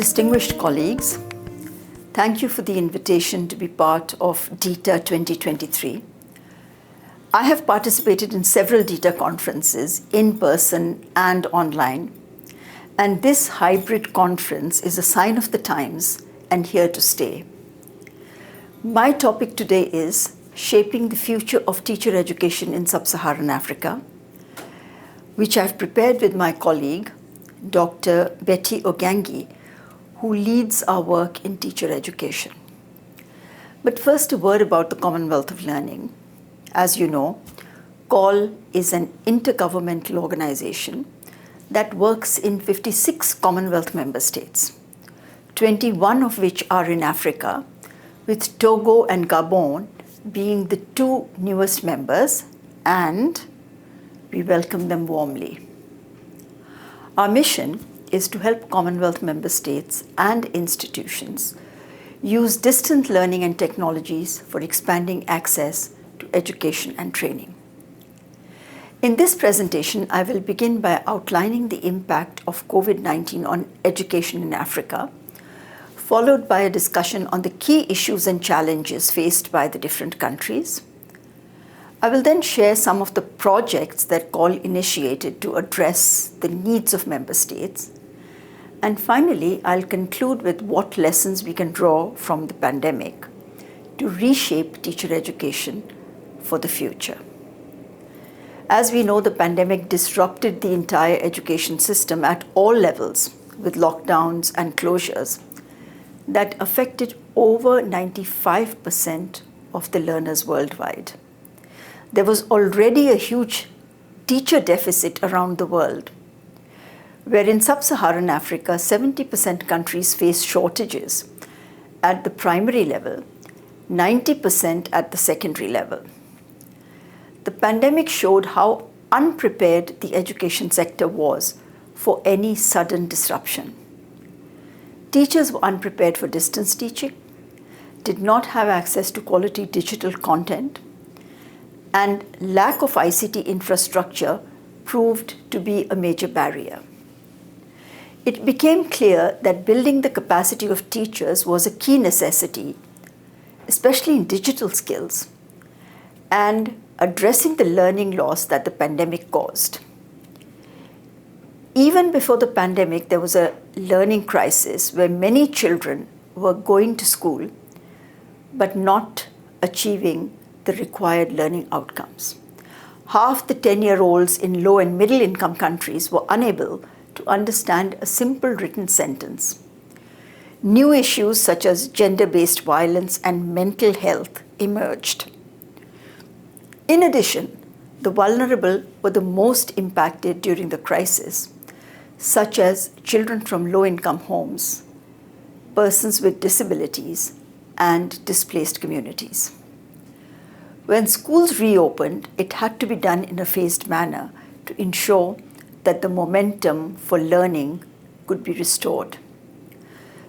Distinguished colleagues, thank you for the invitation to be part of DETA 2023. I have participated in several DETA conferences in person and online, and this hybrid conference is a sign of the times and here to stay. My topic today is Shaping the Future of Teacher Education in Sub-Saharan Africa, which I've prepared with my colleague, Dr. Betty Ogange, who leads our work in teacher education. But first, a word about the Commonwealth of Learning. As you know, COL is an intergovernmental organization that works in 56 Commonwealth member states, 21 of which are in Africa, with Togo and Gabon being the two newest members, and we welcome them warmly. Our mission is to help Commonwealth member states and institutions use distant learning and technologies for expanding access to education and training. In this presentation, I will begin by outlining the impact of COVID-19 on education in Africa, followed by a discussion on the key issues and challenges faced by the different countries. I will then share some of the projects that COL initiated to address the needs of member states. And finally, I'll conclude with what lessons we can draw from the pandemic to reshape teacher education for the future. As we know, the pandemic disrupted the entire education system at all levels with lockdowns and closures that affected over 95% of the learners worldwide. There was already a huge teacher deficit around the world, where in Sub-Saharan Africa, 70% countries face shortages at the primary level, 90% at the secondary level. The pandemic showed how unprepared the education sector was for any sudden disruption. Teachers were unprepared for distance teaching, did not have access to quality digital content, and lack of ICT infrastructure proved to be a major barrier. It became clear that building the capacity of teachers was a key necessity, especially in digital skills, and addressing the learning loss that the pandemic caused. Even before the pandemic, there was a learning crisis where many children were going to school but not achieving the required learning outcomes. Half the 10-year-olds in low and middle income countries were unable to understand a simple written sentence. New issues such as gender-based violence and mental health emerged. In addition, the vulnerable were the most impacted during the crisis, such as children from low-income homes, persons with disabilities, and displaced communities. When schools reopened, it had to be done in a phased manner to ensure that the momentum for learning could be restored.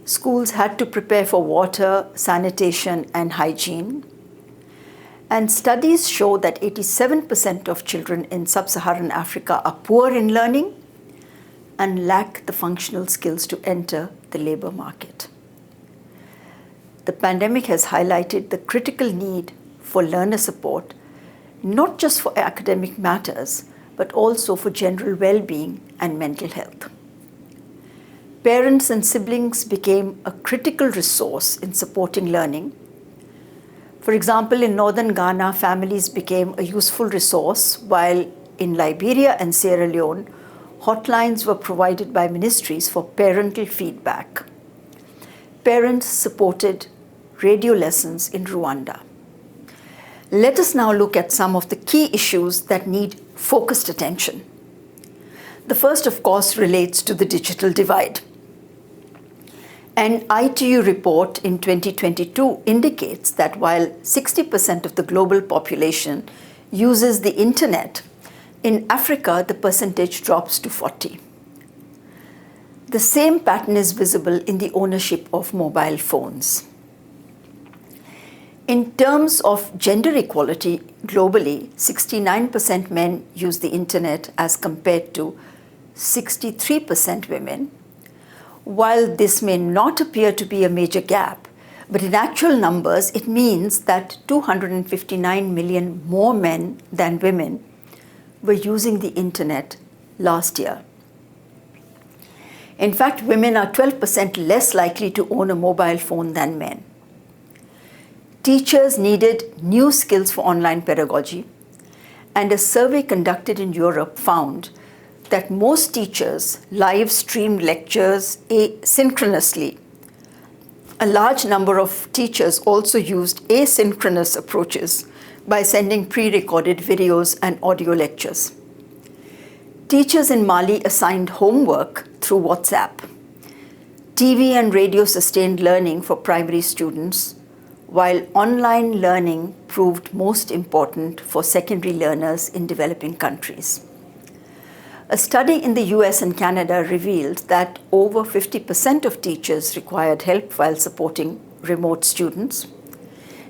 Schools had to prepare for water, sanitation, and hygiene. And studies show that 87% of children in Sub-Saharan Africa are poor in learning and lack the functional skills to enter the labor market. The pandemic has highlighted the critical need for learner support, not just for academic matters, but also for general well-being and mental health. Parents and siblings became a critical resource in supporting learning. For example, in northern Ghana, families became a useful resource, while in Liberia and Sierra Leone, hotlines were provided by ministries for parental feedback. Parents supported radio lessons in Rwanda. Let us now look at some of the key issues that need focused attention. The first, of course, relates to the digital divide. An ITU report in 2022 indicates that while 60% of the global population uses the internet, in Africa the percentage drops to 40%. The same pattern is visible in the ownership of mobile phones. In terms of gender equality, globally, 69% men use the internet as compared to 63% women, While this may not appear to be a major gap, but in actual numbers, it means that 259 million more men than women were using the internet last year. In fact, women are 12% less likely to own a mobile phone than men. Teachers needed new skills for online pedagogy, and a survey conducted in Europe found that most teachers live streamed lectures asynchronously. A large number of teachers also used asynchronous approaches by sending pre-recorded videos and audio lectures. Teachers in Mali assigned homework through WhatsApp. TV and radio sustained learning for primary students, while online learning proved most important for secondary learners in developing countries. A study in the US and Canada revealed that over 50% of teachers required help while supporting remote students,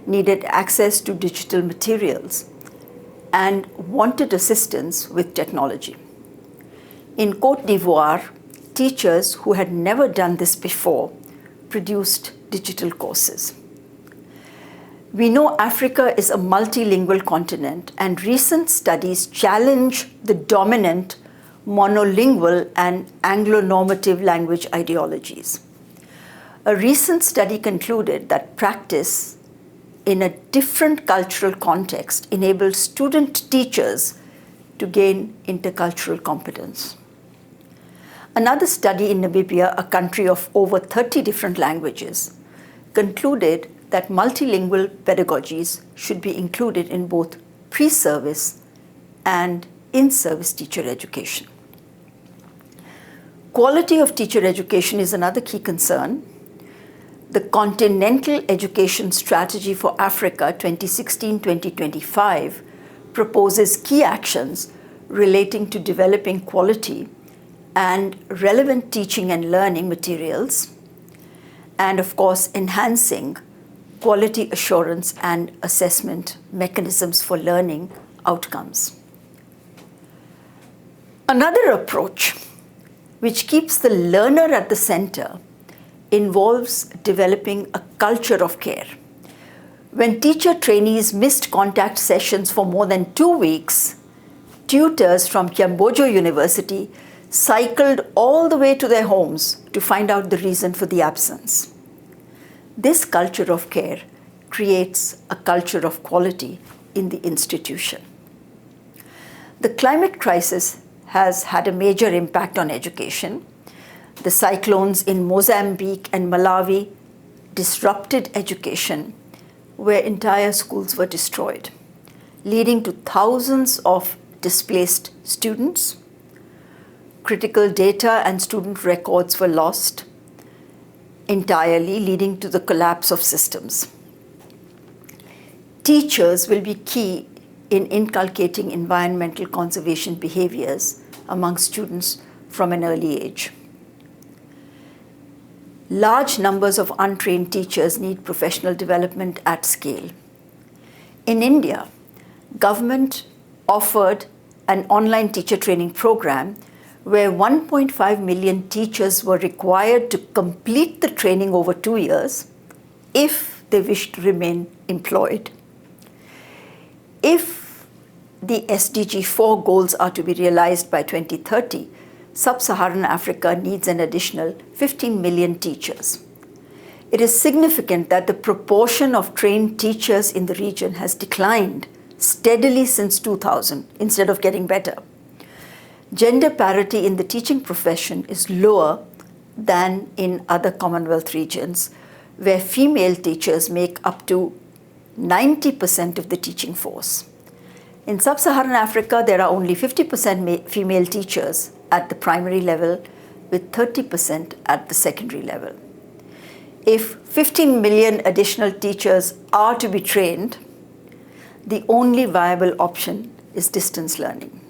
needed access to digital materials, and wanted assistance with technology. In Côte d'Ivoire, teachers who had never done this before produced digital courses. We know Africa is a multilingual continent, and recent studies challenge the dominant monolingual and Anglo-normative language ideologies. A recent study concluded that practice in a different cultural context enables student teachers to gain intercultural competence. Another study in Namibia, a country of over 30 different languages, concluded that multilingual pedagogies should be included in both pre-service and in-service teacher education. Quality of teacher education is another key concern. The Continental Education Strategy for Africa 2016-2025 proposes key actions relating to developing quality and relevant teaching and learning materials, and of course enhancing quality assurance and assessment mechanisms for learning outcomes. Another approach, which keeps the learner at the center, involves developing a culture of care. When teacher trainees missed contact sessions for more than 2 weeks, tutors from Kyambojo University cycled all the way to their homes to find out the reason for the absence. This culture of care creates a culture of quality in the institution. The climate crisis has had a major impact on education. The cyclones in Mozambique and Malawi disrupted education, where entire schools were destroyed, leading to thousands of displaced students. Critical data and student records were lost entirely, leading to the collapse of systems. Teachers will be key in inculcating environmental conservation behaviors among students from an early age. Large numbers of untrained teachers need professional development at scale. In India, government offered an online teacher training program where 1.5 million teachers were required to complete the training over 2 years if they wished to remain employed. If the SDG 4 goals are to be realized by 2030, Sub-Saharan Africa needs an additional 15 million teachers. It is significant that the proportion of trained teachers in the region has declined steadily since 2000 instead of getting better. Gender parity in the teaching profession is lower than in other Commonwealth regions, where female teachers make up to 90% of the teaching force. In Sub-Saharan Africa, there are only 50% female teachers at the primary level, with 30% at the secondary level. If 15 million additional teachers are to be trained, the only viable option is distance learning.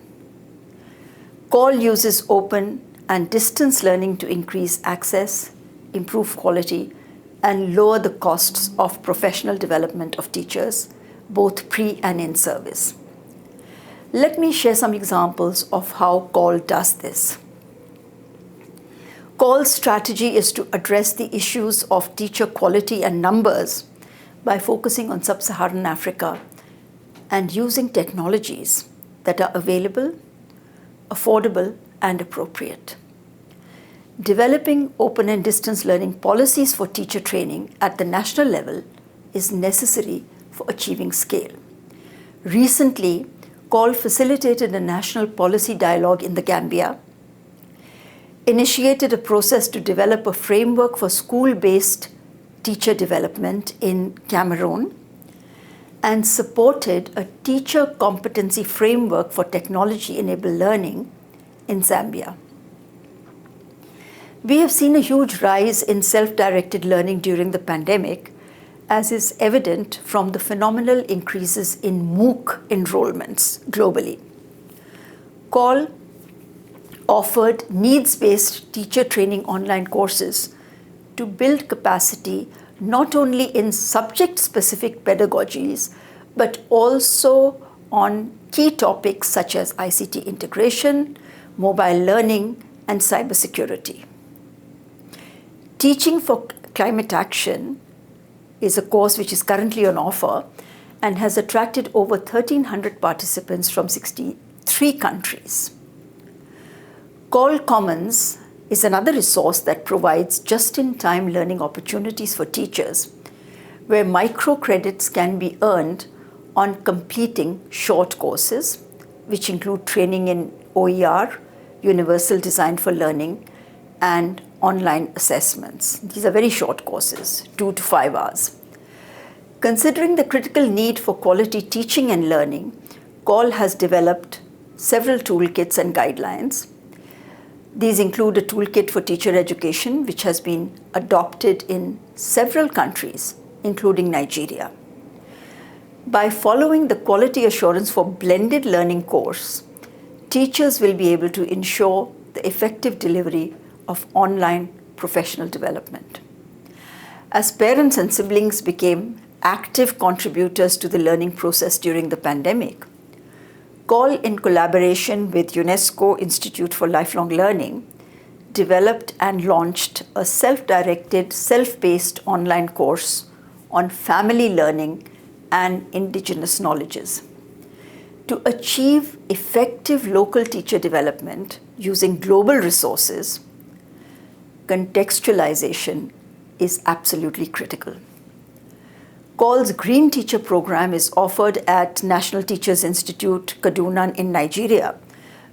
CALL uses open and distance learning to increase access, improve quality, and lower the costs of professional development of teachers, both pre and in service. Let me share some examples of how CALL does this. CALL's strategy is to address the issues of teacher quality and numbers by focusing on Sub-Saharan Africa and using technologies that are available, affordable, and appropriate. Developing open and distance learning policies for teacher training at the national level is necessary for achieving scale. Recently, CALL facilitated a national policy dialogue in the Gambia, initiated a process to develop a framework for school-based teacher development in Cameroon, and supported a teacher competency framework for technology-enabled learning in Zambia. We have seen a huge rise in self-directed learning during the pandemic, as is evident from the phenomenal increases in MOOC enrollments globally. CALL offered needs-based teacher training online courses to build capacity not only in subject-specific pedagogies, but also on key topics such as ICT integration, mobile learning, and cybersecurity. Teaching for Climate Action is a course which is currently on offer and has attracted over 1,300 participants from 63 countries. CALL Commons is another resource that provides just-in-time learning opportunities for teachers, where microcredits can be earned on completing short courses, which include training in OER, Universal Design for Learning, and online assessments. These are very short courses, 2 to 5 hours. Considering the critical need for quality teaching and learning, CALL has developed several toolkits and guidelines. These include a toolkit for teacher education, which has been adopted in several countries, including Nigeria. By following the quality assurance for blended learning course, teachers will be able to ensure the effective delivery of online professional development. As parents and siblings became active contributors to the learning process during the pandemic, CALL, in collaboration with UNESCO Institute for Lifelong Learning, developed and launched a self-directed, self-paced online course on family learning and indigenous knowledges. To achieve effective local teacher development using global resources, contextualization is absolutely critical. CALL's Green Teacher program is offered at National Teachers Institute, Kaduna in Nigeria,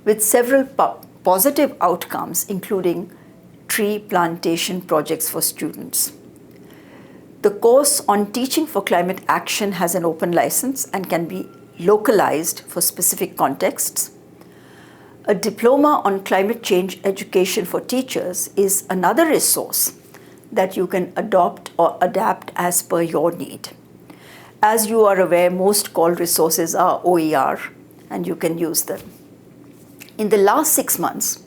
with several positive outcomes, including tree plantation projects for students. The course on Teaching for Climate Action has an open license and can be localized for specific contexts. A diploma on climate change education for teachers is another resource that you can adopt or adapt as per your need. As you are aware, most CALL resources are OER and you can use them. In the last 6 months,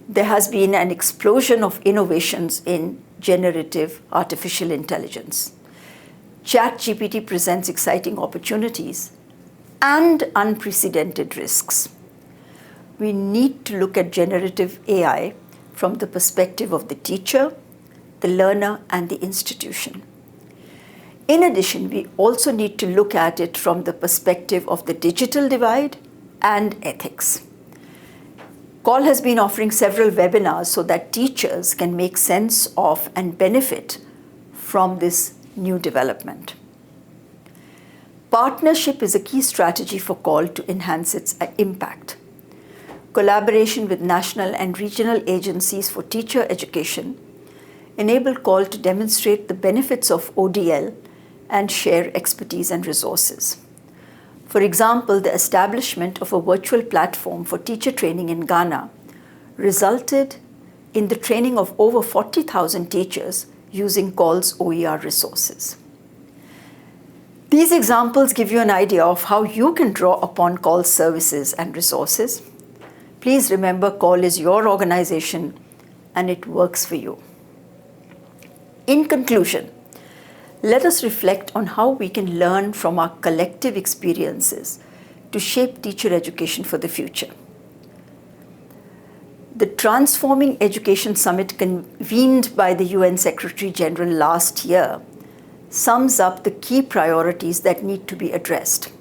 there has been an explosion of innovations in generative artificial intelligence. ChatGPT presents exciting opportunities and unprecedented risks. We need to look at generative AI from the perspective of the teacher, the learner, and the institution. In addition, we also need to look at it from the perspective of the digital divide and ethics. CALL has been offering several webinars so that teachers can make sense of and benefit from this new development. Partnership is a key strategy for CALL to enhance its impact. Collaboration with national and regional agencies for teacher education enable CALL to demonstrate the benefits of ODL and share expertise and resources. For example, the establishment of a virtual platform for teacher training in Ghana resulted in the training of over 40,000 teachers using CALL's OER resources. These examples give you an idea of how you can draw upon CALL's services and resources. Please remember, CALL is your organization and it works for you. In conclusion, let us reflect on how we can learn from our collective experiences to shape teacher education for the future. The Transforming Education Summit convened by the UN Secretary General last year sums up the key priorities that need to be addressed.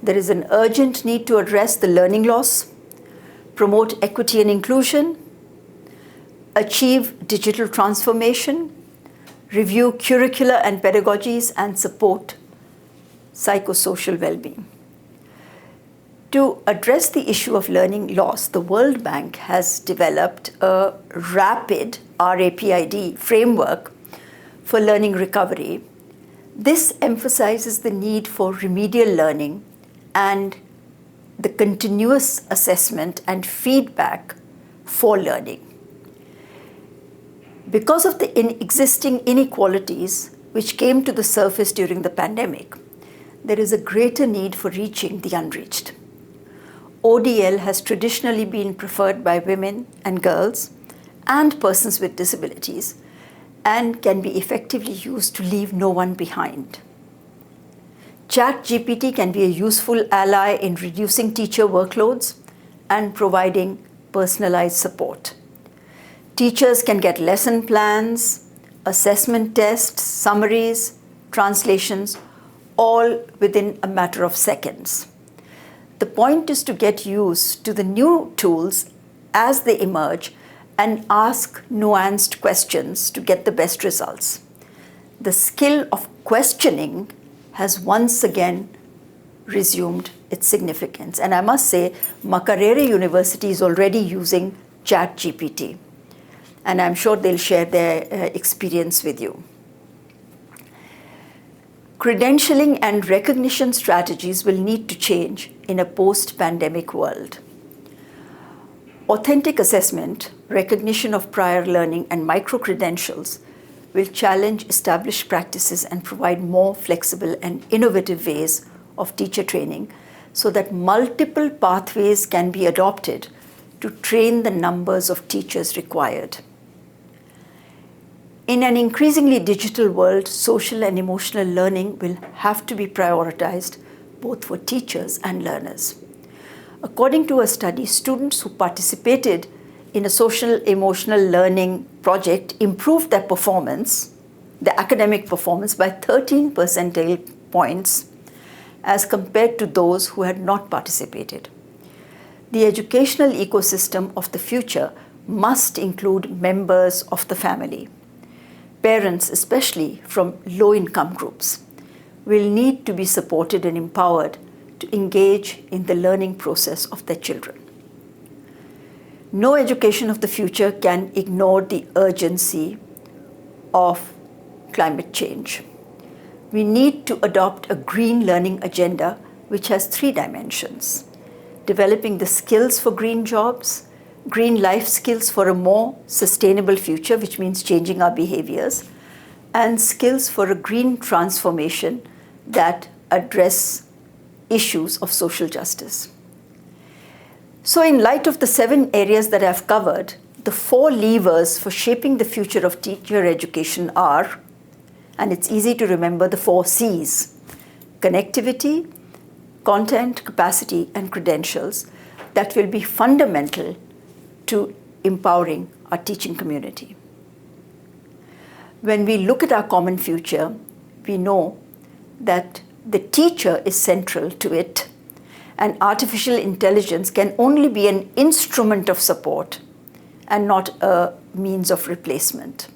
There is an urgent need to address the learning loss, promote equity and inclusion, achieve digital transformation, review curricula and pedagogies, and support psychosocial well-being. To address the issue of learning loss, the World Bank has developed a rapid RAPID framework for learning recovery. This emphasizes the need for remedial learning and the continuous assessment and feedback for learning. Because of the existing inequalities which came to the surface during the pandemic, there is a greater need for reaching the unreached. ODL has traditionally been preferred by women and girls and persons with disabilities and can be effectively used to leave no one behind. ChatGPT can be a useful ally in reducing teacher workloads and providing personalized support. Teachers can get lesson plans, assessment tests, summaries, translations, all within a matter of seconds. The point is to get used to the new tools as they emerge and ask nuanced questions to get the best results. The skill of questioning has once again resumed its significance. And I must say, Makerere University is already using ChatGPT. And I'm sure they'll share their experience with you. Credentialing and recognition strategies will need to change in a post-pandemic world. Authentic assessment, recognition of prior learning, and micro-credentials will challenge established practices and provide more flexible and innovative ways of teacher training so that multiple pathways can be adopted to train the numbers of teachers required. In an increasingly digital world, social and emotional learning will have to be prioritized both for teachers and learners. According to a study, students who participated in a social emotional learning project improved their performance, their academic performance, by 13 percentile points as compared to those who had not participated. The educational ecosystem of the future must include members of the family. Parents, especially from low-income groups, will need to be supported and empowered to engage in the learning process of their children. No education of the future can ignore the urgency of climate change. We need to adopt a green learning agenda which has 3 dimensions: developing the skills for green jobs, green life skills for a more sustainable future, which means changing our behaviors, and skills for a green transformation that address issues of social justice. So in light of the 7 areas that I've covered, the 4 levers for shaping the future of teacher education are, and it's easy to remember, the 4 C's: connectivity, content, capacity, and credentials that will be fundamental to empowering our teaching community. When we look at our common future, we know that the teacher is central to it, and artificial intelligence can only be an instrument of support and not a means of replacement.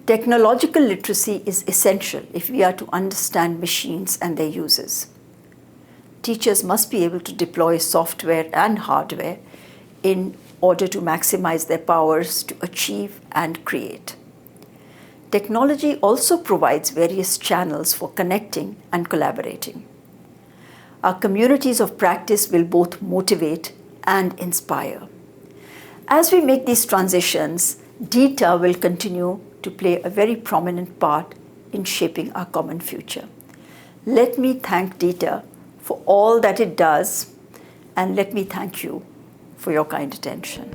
Technological literacy is essential if we are to understand machines and their uses. Teachers must be able to deploy software and hardware in order to maximize their powers to achieve and create. Technology also provides various channels for connecting and collaborating. Our communities of practice will both motivate and inspire. As we make these transitions, DETA will continue to play a very prominent part in shaping our common future. Let me thank DETA for all that it does, and let me thank you for your kind attention.